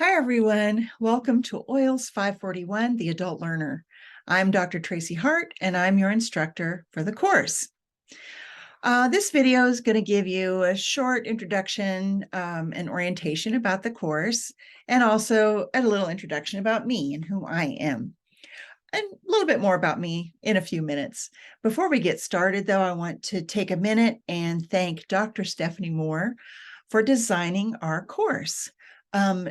Hi, everyone. Welcome to OILS 541, The Adult Learner. I'm Dr. Tracy Hart, and I'm your instructor for the course. This video is going to give you a short introduction and orientation about the course, and also a little introduction about me and who I am, and a little bit more about me in a few minutes. Before we get started, though, I want to take a minute and thank Dr. Stephanie Moore for designing our course.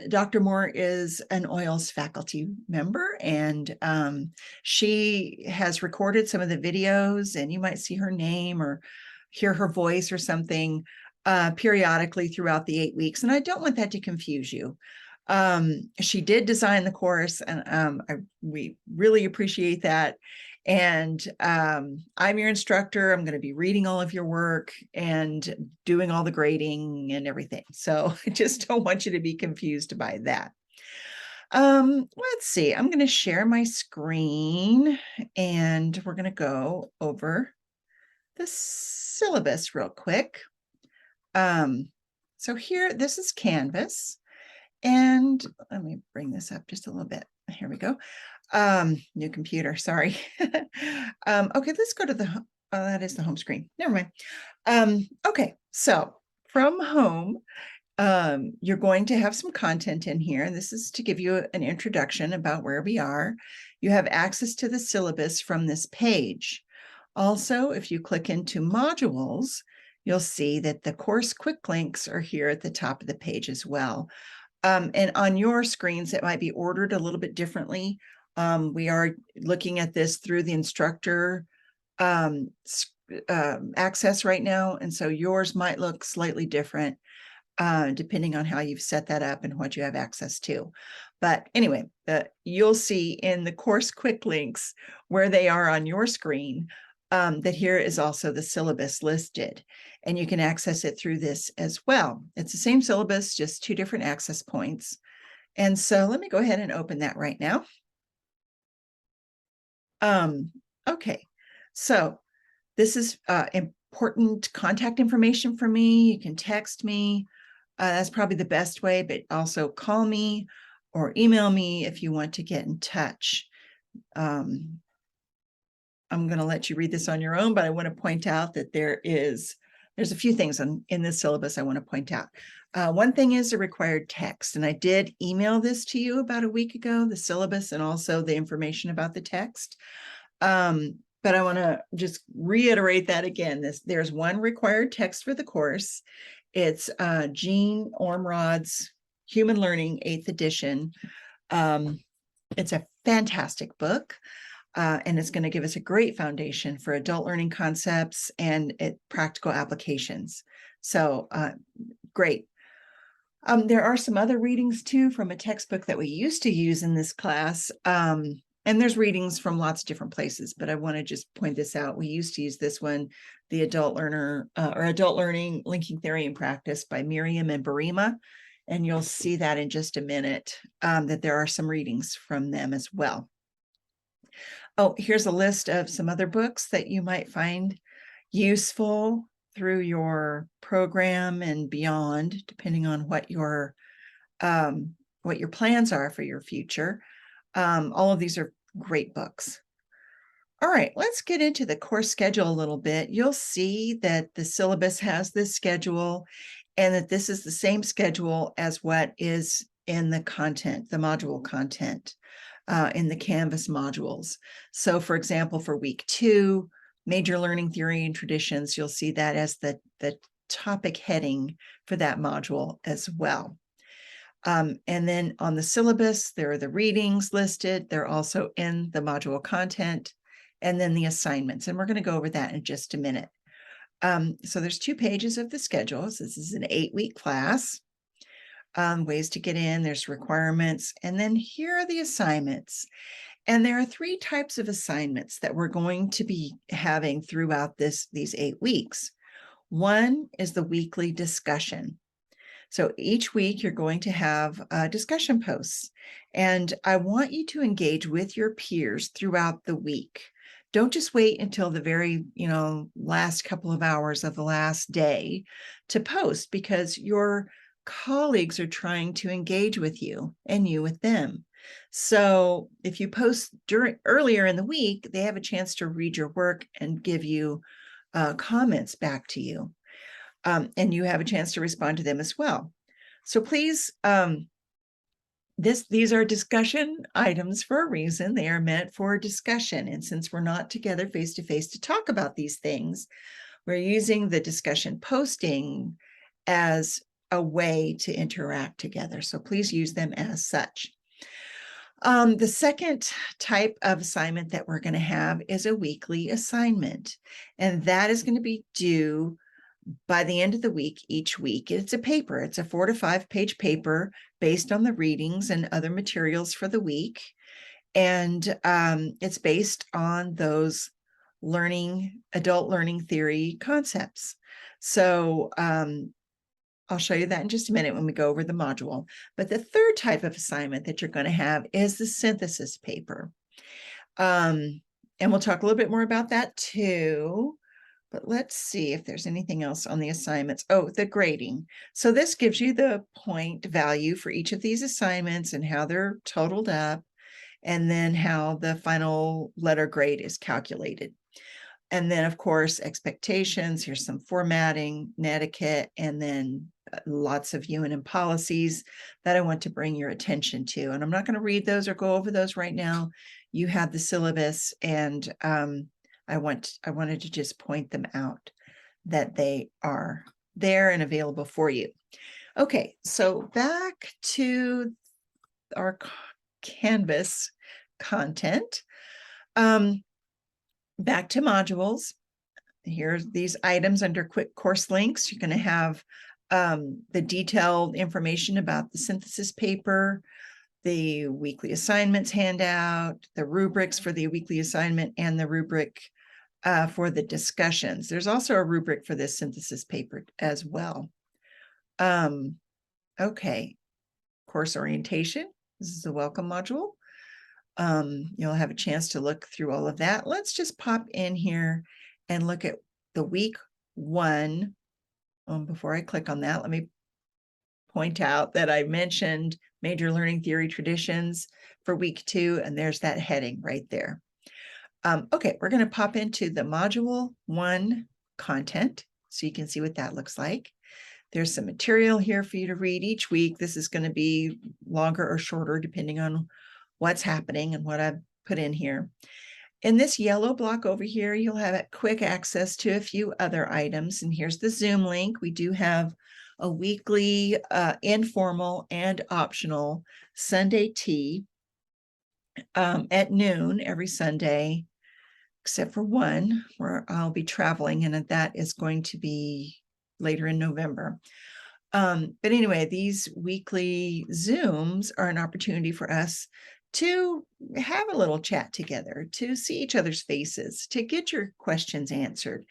Dr. Moore is an OILS faculty member, and she has recorded some of the videos, and you might see her name or hear her voice or something periodically throughout the 8 weeks. And I don't want that to confuse you. She did design the course, and we really appreciate that. And I'm your instructor. I'm going to be reading all of your work and doing all the grading and everything. So I just don't want you to be confused by that. Let's see. I'm going to share my screen, and we're going to go over the syllabus real quick. So here, this is Canvas. And let me bring this up just a little bit. Here we go. New computer, sorry. Okay, let's go to the, that is the home screen. Never mind. Okay, so from home, you're going to have some content in here. And this is to give you an introduction about where we are. You have access to the syllabus from this page. Also, if you click into modules, you'll see that the course quick links are here at the top of the page as well. And on your screens, it might be ordered a little bit differently. We are looking at this through the instructor access right now. And so yours might look slightly different depending on how you've set that up and what you have access to. But anyway, you'll see in the course quick links where they are on your screen that here is also the syllabus listed, and you can access it through this as well. It's the same syllabus, just two different access points. And so let me go ahead and open that right now. Okay, so this is important contact information for me. You can text me. That's probably the best way, but also call me or email me if you want to get in touch. I'm going to let you read this on your own, but I want to point out that there's a few things in this syllabus I want to point out. One thing is the required text, and I did email this to you about a week ago, the syllabus and also the information about the text. But I want to just reiterate that again. There's one required text for the course. It's Jean Ormrod's Human Learning 8th edition. It's a fantastic book. And it's going to give us a great foundation for adult learning concepts and practical applications. So great. There are some other readings too from a textbook that we used to use in this class. And there's readings from lots of different places, but I want to just point this out. We used to use this one, The Adult Learner or Adult Learning, Linking Theory and Practice by Miriam and Barima. And you'll see that in just a minute, that there are some readings from them as well. Oh, here's a list of some other books that you might find useful through your program and beyond, depending on what your plans are for your future. All of these are great books. All right, let's get into the course schedule a little bit. You'll see that the syllabus has this schedule and that this is the same schedule as what is in the content, the module content. In the Canvas modules. So for example, for week 2, major learning theory and traditions, you'll see that as the topic heading for that module as well. And then on the syllabus, there are the readings listed. They're also in the module content, and then the assignments. And we're going to go over that in just a minute. So there's 2 pages of the schedule. So this is an 8-week class. Ways to get in, there's requirements, and then here are the assignments. And there are 3 types of assignments that we're going to be having throughout these 8 weeks. One is the weekly discussion. So each week you're going to have discussion posts, and I want you to engage with your peers throughout the week. Don't just wait until the very, last couple of hours of the last day to post, because your colleagues are trying to engage with you and you with them. So if you post earlier in the week, they have a chance to read your work and give you comments back to you. And you have a chance to respond to them as well. So please, these are discussion items for a reason. They are meant for discussion. And since we're not together face to face to talk about these things, we're using the discussion posting as a way to interact together. So please use them as such. The second type of assignment that we're going to have is a weekly assignment, and that is going to be due by the end of the week each week. It's a paper. It's a 4 to 5 page paper based on the readings and other materials for the week, and it's based on those adult learning theory concepts. So I'll show you that in just a minute when we go over the module. But the third type of assignment that you're going to have is the synthesis paper. And we'll talk a little bit more about that too. But let's see if there's anything else on the assignments. Oh, the grading. So this gives you the point value for each of these assignments and how they're totaled up, and then how the final letter grade is calculated. And then, of course, expectations. Here's some formatting, etiquette, and then lots of UNM policies that I want to bring your attention to. And I'm not going to read those or go over those right now. You have the syllabus, and I wanted to just point them out that they are there and available for you. Okay, so back to our Canvas content. Back to modules. Here's these items under quick course links. You're going to have the detailed information about the synthesis paper, the weekly assignments handout, the rubrics for the weekly assignment, and the rubric for the discussions. There's also a rubric for this synthesis paper as well. Okay, course orientation. This is the welcome module. You'll have a chance to look through all of that. Let's just pop in here and look at the week 1. Before I click on that, let me point out that I mentioned major learning theory traditions for week 2, and there's that heading right there. Okay, we're going to pop into the module 1 content so you can see what that looks like. There's some material here for you to read each week. This is going to be longer or shorter depending on what's happening and what I've put in here. In this yellow block over here, you'll have quick access to a few other items. And here's the Zoom link. We do have a weekly informal and optional Sunday tea at noon every Sunday, except for one where I'll be traveling, and that is going to be later in November. But anyway, these weekly Zooms are an opportunity for us to have a little chat together, to see each other's faces, to get your questions answered,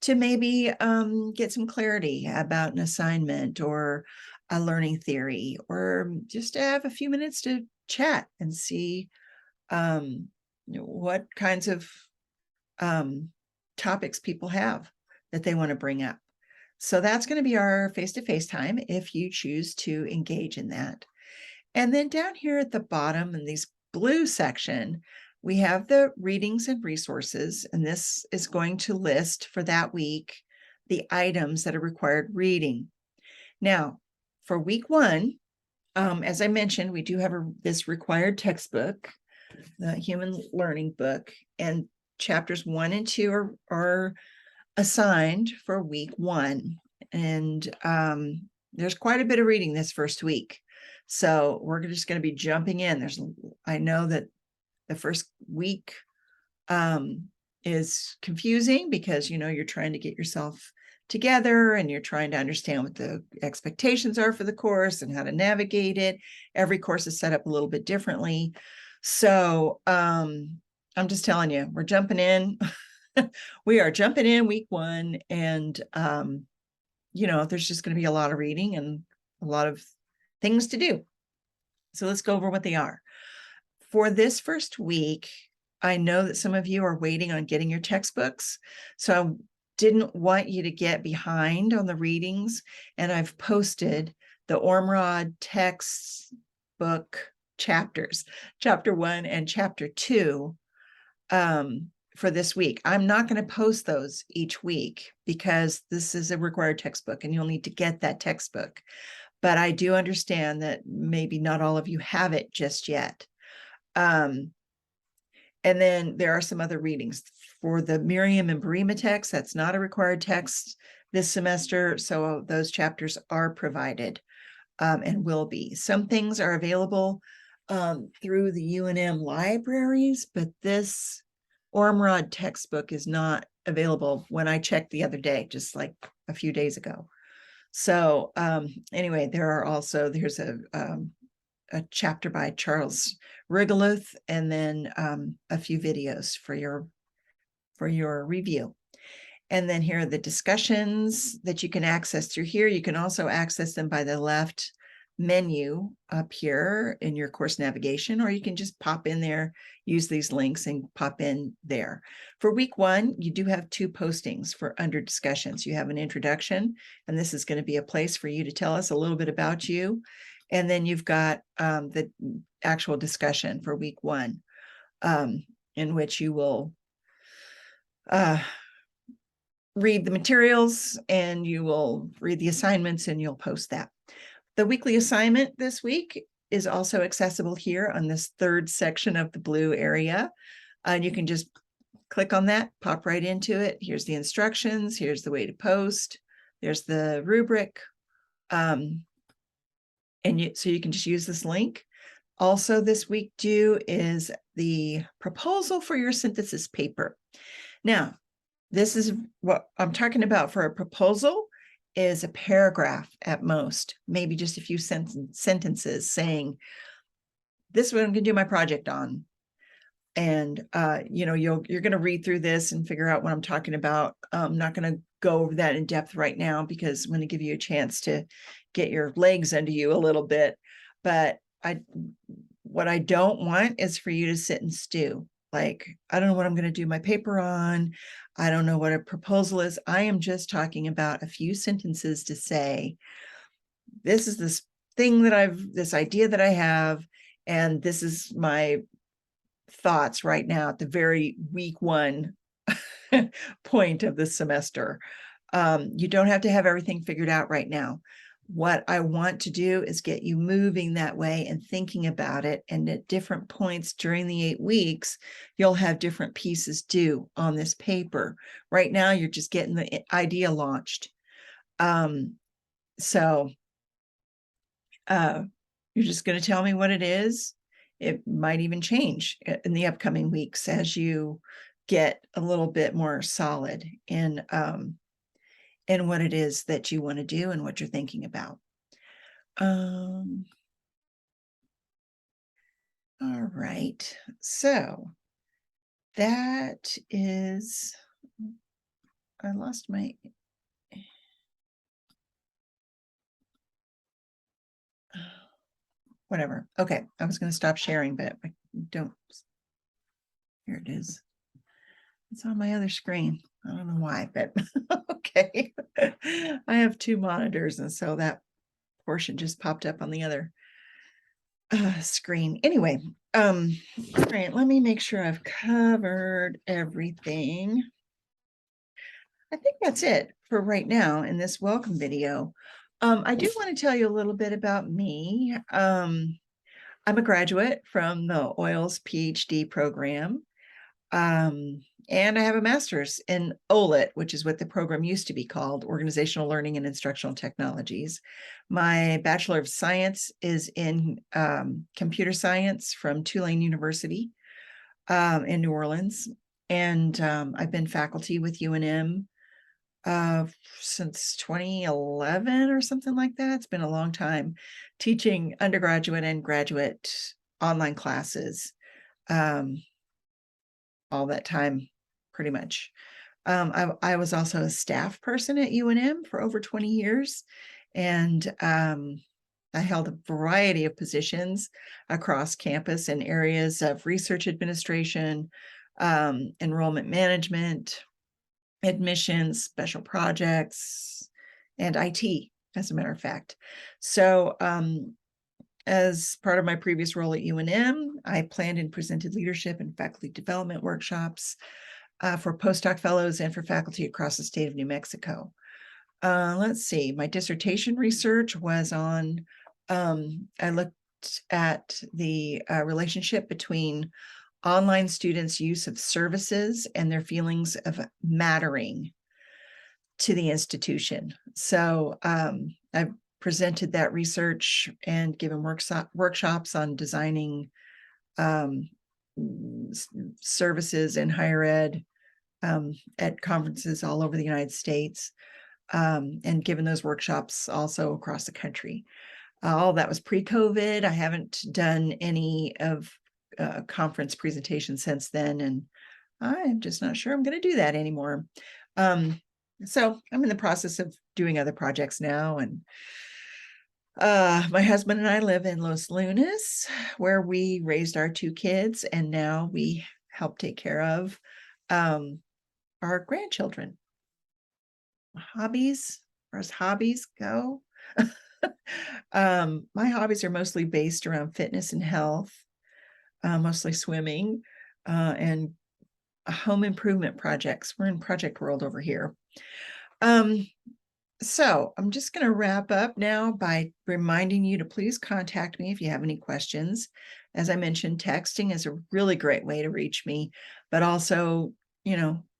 to maybe get some clarity about an assignment or a learning theory, or just to have a few minutes to chat and see what kinds of topics people have that they want to bring up. So that's going to be our face-to-face time if you choose to engage in that. And then down here at the bottom in these blue section, we have the readings and resources, and this is going to list for that week the items that are required reading. Now, for week 1, as I mentioned, we do have this required textbook, the Human Learning Book, and chapters 1 and 2 are assigned for week 1. And there's quite a bit of reading this first week. So we're just going to be jumping in. I know that the first week is confusing because, you're trying to get yourself together and you're trying to understand what the expectations are for the course and how to navigate it. Every course is set up a little bit differently. So I'm just telling you, we're jumping in. We are jumping in week 1, and there's just going to be a lot of reading and a lot of things to do. So let's go over what they are. For this first week, I know that some of you are waiting on getting your textbooks, so I didn't want you to get behind on the readings, and I've posted the Ormrod textbook chapters, chapter 1 and chapter 2, for this week. I'm not going to post those each week because this is a required textbook and you'll need to get that textbook. But I do understand that maybe not all of you have it just yet. And then there are some other readings for the Miriam and Berima text. That's not a required text this semester, so those chapters are provided and will be. Some things are available through the UNM libraries, but this Ormrod textbook is not available when I checked the other day, just like a few days ago. So anyway, there's a chapter by Charles Rigoluth, and then a few videos for your review. And then here are the discussions that you can access through here. You can also access them by the left menu up here in your course navigation, or you can just pop in there, use these links and pop in there. For week 1, you do have 2 postings for under discussions. You have an introduction, and this is going to be a place for you to tell us a little bit about you. And then you've got the actual discussion for week 1, in which you will read the materials and you will read the assignments and you'll post that. The weekly assignment this week is also accessible here on this 3rd section of the blue area. And you can just click on that, pop right into it. Here's the instructions. Here's the way to post. There's the rubric. So you can just use this link. Also this week due is the proposal for your synthesis paper. Now, this is what I'm talking about for a proposal is a paragraph at most, maybe just a few sentences saying, this is what I'm going to do my project on. And, you're going to read through this and figure out what I'm talking about. I'm not going to go over that in depth right now because I'm going to give you a chance to get your legs under you a little bit. But what I don't want is for you to sit and stew. Like, I don't know what I'm going to do my paper on. I don't know what a proposal is. I am just talking about a few sentences to say, this is this idea that I have, and this is my thoughts right now at the very week 1 point of the semester. You don't have to have everything figured out right now. What I want to do is get you moving that way and thinking about it. And at different points during the 8 weeks, you'll have different pieces due on this paper. Right now, you're just getting the idea launched. So you're just going to tell me what it is. It might even change in the upcoming weeks as you get a little bit more solid in what it is that you want to do and what you're thinking about. All right, so that is, I lost my, whatever. Okay, I was going to stop sharing, but I don't. Here it is. It's on my other screen. I don't know why, but okay. I have 2 monitors, and so that portion just popped up on the other screen. Anyway, all right, let me make sure I've covered everything. I think that's it for right now in this welcome video. I do want to tell you a little bit about me. I'm a graduate from the Oils PhD program. And I have a master's in OLIT, which is what the program used to be called, Organizational Learning and Instructional Technologies. My Bachelor of Science is in computer science from Tulane University in New Orleans. And I've been faculty with UNM since 2011 or something like that. It's been a long time teaching undergraduate and graduate online classes. All that time, pretty much. I was also a staff person at UNM for over 20 years, and I held a variety of positions across campus in areas of research administration, enrollment management, admissions, special projects, and IT. as a matter of fact. So as part of my previous role at UNM, I planned and presented leadership and faculty development workshops for postdoc fellows and for faculty across the state of New Mexico. Let's see, my dissertation research was on, I looked at the relationship between online students' use of services and their feelings of mattering to the institution. So I've presented that research and given workshops on designing services in higher ed at conferences all over the United States, and given those workshops also across the country. All that was pre-COVID. I haven't done any of conference presentations since then, and I'm just not sure I'm going to do that anymore. So I'm in the process of doing other projects now, and my husband and I live in Los Lunas, where we raised our 2 kids, and now we help take care of our grandchildren. Hobbies, as far as hobbies go, my hobbies are mostly based around fitness and health, mostly swimming, and home improvement projects. We're in project world over here. So I'm just going to wrap up now by reminding you to please contact me if you have any questions. As I mentioned, texting is a really great way to reach me, but also,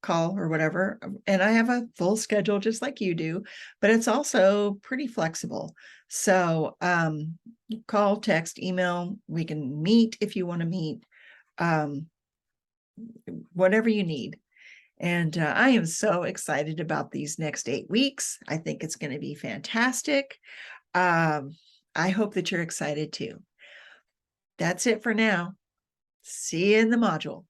call or whatever. And I have a full schedule just like you do, but it's also pretty flexible. So call, text, email. We can meet if you want to meet, whatever you need. And I am so excited about these next 8 weeks. I think it's going to be fantastic. I hope that you're excited too. That's it for now. See you in the module.